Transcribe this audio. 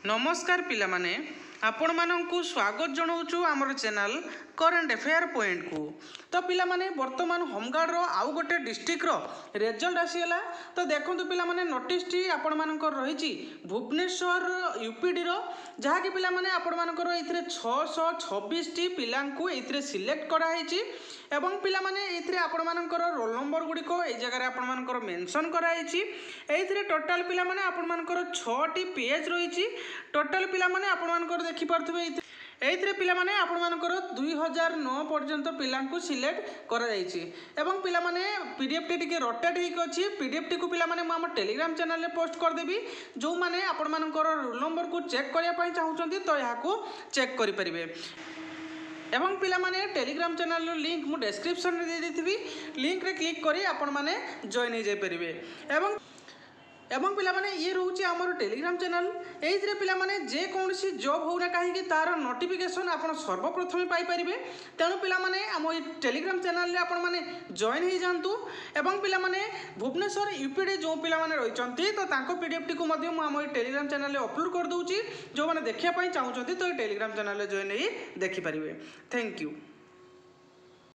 नमस्कार पिलामाने आपण मानंकु स्वागत जनाऊँ आमर चैनल करेन्ट अफेयर पॉइंट को। तो पिलामाने वर्तमान होमगार्ड रो आउ गोटे डिस्ट्रिक्ट रो रिजल्ट आसीगला। तो देखंतु पिलामाने नोटिस टी आपण मानकर रहिछि भुवनेश्वर यूपीडी रो, जहाँ कि पिलामाने आपण मानकर एथिरे 626 टी पिलांकु एथिरे सिलेक्ट करा हैछि एवं पिलामाने एथिरे आपण मानकर रोल नंबर गुडी को ए जगह आपण मानकर मेंशन करा हैछि। एथिरे टोटल पिलामाने आपण मानकर 6 टी पेज रहिछि। टोटल पिलामाने आपण मानकर देखि पारथबे एथिरे पिलामाने आपण मानकर 2009 पर्यंत पिलांकु सिलेक्ट करा जायछि एवं पिलामाने पीडीएफ टी टिके रोटेट हेक अछि। पीडीएफ टी को पिलामाने म हमर टेलीग्राम चैनल रे पोस्ट कर देबी। जो माने आपण मानकर रोल नंबर को चेक करिया पई चाहुचंती तो याको चेक करि परिबे। एवं पिलामाने टेलीग्राम चैनल रो लिंक मु डिस्क्रिप्शन रे दे देथिबी। लिंक रे क्लिक करी आपण माने जॉइन हो जाय परिबे। एवं पिलामाने ये रोचे आमर टेलीग्राम चैनल एइथरे पिलामाने जे कोनसी जॉब होना कहीं तार नोटिफिकेशन आपण सर्वप्रथम पाई परिबे। तेणु पिलामाने आम टेलीग्राम चैनल रे आपण माने जॉइन हो जांतु। एवं पिलामाने भुवनेश्वर यूपीडी जो पिलामाने रहिचंती तो तांको पीडीएफ टी को मध्य मु आम टेलीग्राम चैनल रे अपलोड कर दउची। जो माने देखिया पई चाहुचंती तो टेलीग्राम चैनल रे जॉइन हो देखि परिबे। Thank you.